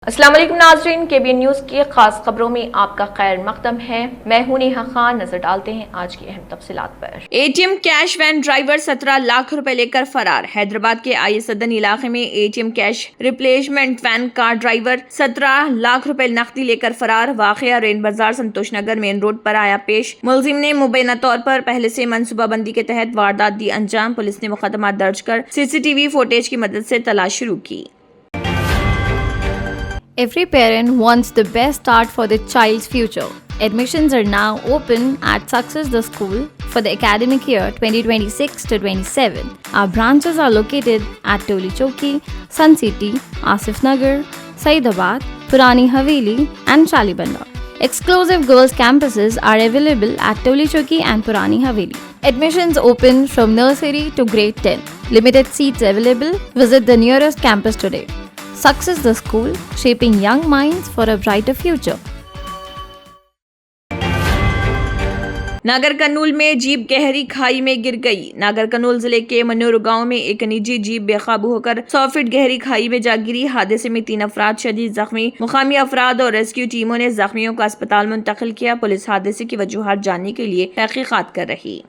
السلام علیکم ناظرین، KBN نیوز کی خاص خبروں میں آپ کا خیر مقدم ہے۔ میں ہوں نیہا خان۔ نظر ڈالتے ہیں آج کی اہم تفصیلات پر۔ ATM cash van driver 17 lakh روپے لے کر فرار۔ حیدرآباد کے آئی صدن علاقے میں ATM کیش ریپلیسمنٹ وین کا ڈرائیور 17 لاکھ روپے نقدی لے کر فرار۔ واقعہ رین بازار سنتوش نگر مین روڈ پر آیا پیش۔ ملزم نے مبینہ طور پر پہلے سے منصوبہ بندی کے تحت واردات دی انجام۔ پولیس نے مقدمہ درج کر CCTV فوٹیج کی مدد سے تلاش شروع کی۔ Every parent wants the best start for their child's future. Admissions are now open at Success the School for the academic year 2026 to 27. Our branches are located at Toli Chowki, Sun City, Asif Nagar, Saidabad, Purani Haveli and Shalibanda. Exclusive girls campuses are available at Toli Chowki and Purani Haveli. Admissions open from nursery to grade 10. Limited seats available. Visit the nearest campus today. Success the School, shaping young minds for a brighter future. Nagar کنول میں jeep گہری کھائی میں گر گئی۔ ناگر کنول ضلع کے منور گاؤں میں ایک نجی جیپ بے قابو ہو کر 100 فٹ گہری کھائی میں جا گری۔ حادثے میں 3 افراد شدید زخمی۔ مقامی افراد اور ریسکیو ٹیموں نے زخمیوں کو اسپتال منتقل کیا۔ پولیس حادثے کی وجوہات جاننے کے لیے تحقیقات کر رہی۔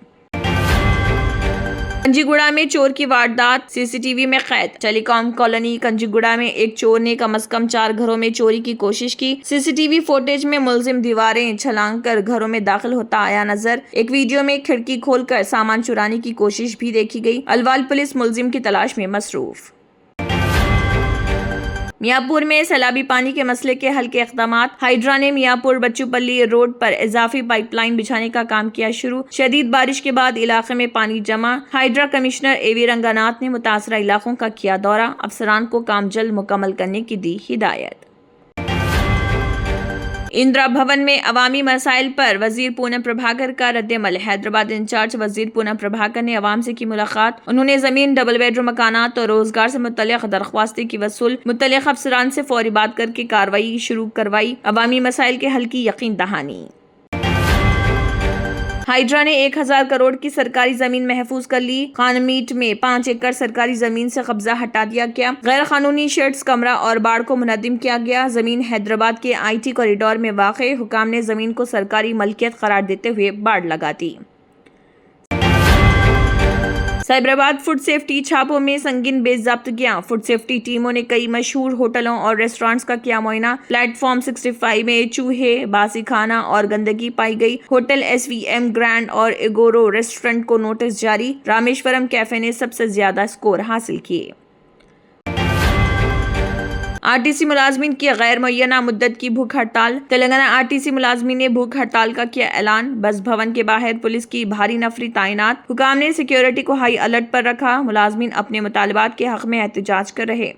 کنجی گوڑا میں چور کی واردات CCTV میں قید۔ ٹیلی کام کالونی کنجی گوڑا میں ایک چور نے کم از کم 4 گھروں میں چوری کی کوشش کی۔ CCTV فوٹیج میں ملزم دیواریں چھلانگ کر گھروں میں داخل ہوتا آیا نظر۔ ایک ویڈیو میں کھڑکی کھول کر سامان چرانے کی کوشش بھی دیکھی گئی۔ الوال پولیس ملزم کی تلاش میں مصروف۔ میاں پور میں سیلابی پانی کے مسئلے کے حل کے اقدامات۔ ہائیڈرا نے میاں پور بچو پلی روڈ پر اضافی پائپ لائن بچھانے کا کام کیا شروع۔ شدید بارش کے بعد علاقے میں پانی جمع۔ ہائیڈرا کمشنر AV رنگاناتھ نے متاثرہ علاقوں کا کیا دورہ۔ افسران کو کام جلد مکمل کرنے کی دی ہدایت۔ اندرا بھون میں عوامی مسائل پر وزیر پونم پربھاکر کا رد عمل۔ حیدرآباد انچارج وزیر پونم پربھاکر نے عوام سے کی ملاقات۔ انہوں نے زمین، ڈبل بیڈروم مکانات اور روزگار سے متعلق درخواستیں کی وصول۔ متعلقہ افسران سے فوری بات کر کے کارروائی شروع کروائی۔ عوامی مسائل کے حل کی یقین دہانی۔ ہائیڈرا نے 1000 کروڑ کی سرکاری زمین محفوظ کر لی۔ خان میٹ میں 5 ایکڑ سرکاری زمین سے قبضہ ہٹا دیا گیا۔ غیر قانونی شیڈز کمرہ اور باڑ کو منہدم کیا گیا۔ زمین حیدرآباد کے IT کوریڈور میں واقع۔ حکام نے زمین کو سرکاری ملکیت قرار دیتے ہوئے باڑ لگا دی۔ سائبرآباد فوڈ سیفٹی چھاپوں میں سنگین بے ضابطگیاں۔ فوڈ سیفٹی ٹیموں نے کئی مشہور ہوٹلوں اور ریسٹورانٹس کا کیا معائنہ۔ پلیٹ فارم 65 میں چوہے، باسی کھانا اور گندگی پائی گئی۔ ہوٹل SVM گرینڈ اور ایگورو ریسٹورنٹ کو نوٹس جاری۔ رامیشورم کیفے نے سب سے زیادہ سکور حاصل کیے۔ RTC ملازمین کی غیر معینہ مدت کی بھوک ہڑتال۔ تلنگانہ RTC ملازمین نے بھوک ہڑتال کا کیا اعلان۔ بس بھون کے باہر پولیس کی بھاری نفری تعینات۔ حکام نے سیکیورٹی کو ہائی الرٹ پر رکھا۔ ملازمین اپنے مطالبات کے حق میں احتجاج کر رہے۔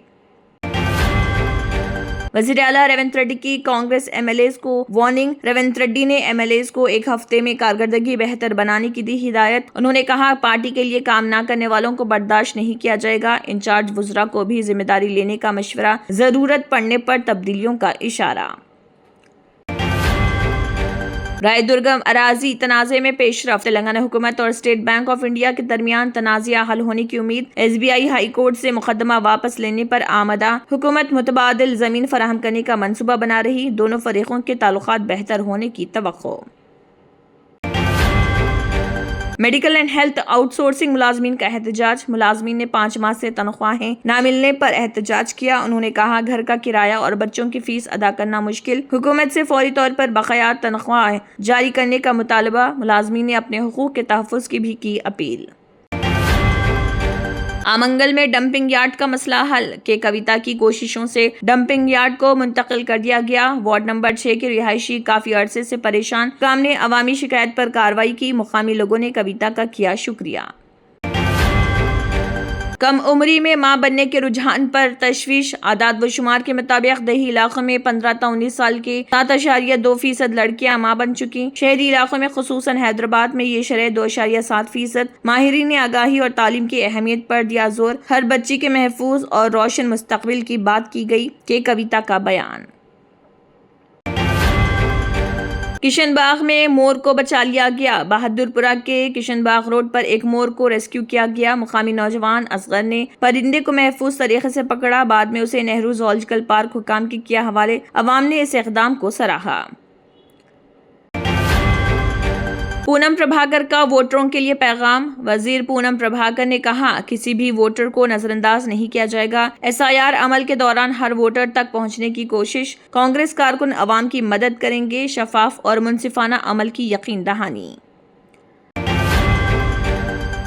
وزیر اعلیٰ ریونت ریڈی کی کانگریس MLAs کو وارننگ۔ ریونت ریڈی نے MLAs کو 1 ہفتے میں کارکردگی بہتر بنانے کی دی ہدایت۔ انہوں نے کہا پارٹی کے لیے کام نہ کرنے والوں کو برداشت نہیں کیا جائے گا۔ انچارج وزراء کو بھی ذمہ داری لینے کا مشورہ۔ ضرورت پڑنے پر تبدیلیوں کا اشارہ۔ رائے درگم اراضی تنازع میں پیش رفت۔ تلنگانہ حکومت اور اسٹیٹ بینک آف انڈیا کے درمیان تنازعہ حل ہونے کی امید۔ SBI ہائی کورٹ سے مقدمہ واپس لینے پر آمادہ۔ حکومت متبادل زمین فراہم کرنے کا منصوبہ بنا رہی۔ دونوں فریقوں کے تعلقات بہتر ہونے کی توقع۔ Medical and health out sourcing ملازمین کا احتجاج۔ ملازمین نے 5 ماہ سے تنخواہیں نہ ملنے پر احتجاج کیا۔ انہوں نے کہا گھر کا کرایہ اور بچوں کی فیس ادا کرنا مشکل۔ حکومت سے فوری طور پر بقایا تنخواہیں جاری کرنے کا مطالبہ۔ ملازمین نے اپنے حقوق کے تحفظ کی بھی کی اپیل۔ آمنگل میں ڈمپنگ یارڈ کا مسئلہ حل۔ کے کویتا کی کوششوں سے ڈمپنگ یارڈ کو منتقل کر دیا گیا۔ وارڈ نمبر 6 کے رہائشی کافی عرصے سے پریشان۔ حکام نے عوامی شکایت پر کارروائی کی۔ مقامی لوگوں نے کویتا کا کیا شکریہ۔ کم عمری میں ماں بننے کے رجحان پر تشویش۔ اعداد و شمار کے مطابق دیہی علاقوں میں 15 تا 19 سال کے 7.2% لڑکیاں ماں بن چکی۔ شہری علاقوں میں خصوصاً حیدرآباد میں یہ شرح 2.7%۔ ماہرین نے آگاہی اور تعلیم کی اہمیت پر دیا زور۔ ہر بچی کے محفوظ اور روشن مستقبل کی بات کی گئی۔ کے کویتا کا بیان۔ کشن باغ میں مور کو بچا لیا گیا. بہادر پورہ کے کشن باغ روڈ پر ایک مور کو ریسکیو کیا گیا. مقامی نوجوان اصغر نے پرندے کو محفوظ طریقے سے پکڑا. بعد میں اسے نہرو زولوجیکل پارک حکام کے کیا حوالے. عوام نے اس اقدام کو سراہا. پونم پربھاکر کا ووٹروں کے لیے پیغام. وزیر پونم پربھاکر نے کہا کسی بھی ووٹر کو نظر انداز نہیں کیا جائے گا. SIR عمل کے دوران ہر ووٹر تک پہنچنے کی کوشش. کانگریس کارکن عوام کی مدد کریں گے. شفاف اور منصفانہ عمل کی یقین دہانی.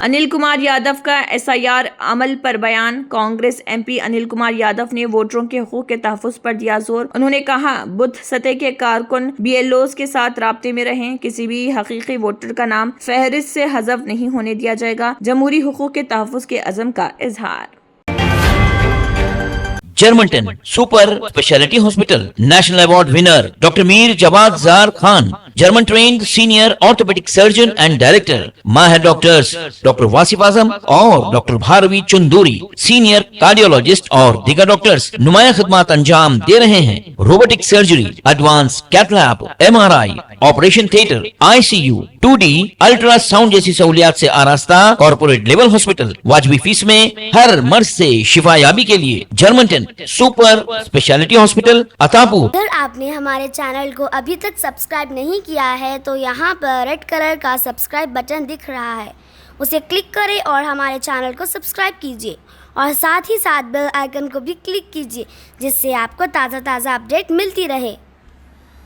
انل کمار یادو کا SIR عمل پر بیان. کانگریس MP انل کمار یادو نے ووٹروں کے حقوق کے تحفظ پر دیا زور. انہوں نے کہا بوتھ سطح کے کارکن BLOs کے ساتھ رابطے میں رہیں. کسی بھی حقیقی ووٹر کا نام فہرست سے حذف نہیں ہونے دیا جائے گا. جمہوری حقوق کے تحفظ کے عزم کا اظہار. جرمنٹن super speciality hospital national award winner doctor Mir Jawad Zar Khan, German trained senior orthopaedic surgeon and director. ماہر ڈاکٹرز ڈاکٹر واصف اعظم اور doctor Bharavi Chanduri, senior cardiologist اور دیگر ڈاکٹرز نمایاں خدمات انجام دے رہے ہیں. Robotic surgery, advance cath lab, MRI, operation theatre, ICU, 2D ultrasound جیسی سہولیات سے آراستہ کارپوریٹ لیول ہاسپٹل. واجبی فیس میں ہر مرض سے شفا یابی کے لیے جرمنٹن سپر اسپیشلٹی ہاسپٹل عطاپور. اگر آپ نے ہمارے چینل کو ابھی تک سبسکرائب نہیں کیا ہے تو یہاں پر ریڈ کلر کا سبسکرائب بٹن دکھ رہا ہے, اسے کلک کریں اور ہمارے چینل کو سبسکرائب کیجیے اور ساتھ ہی ساتھ بیل آئیکن کو بھی کلک کیجیے جس سے آپ کو تازہ اپڈیٹ ملتی رہے.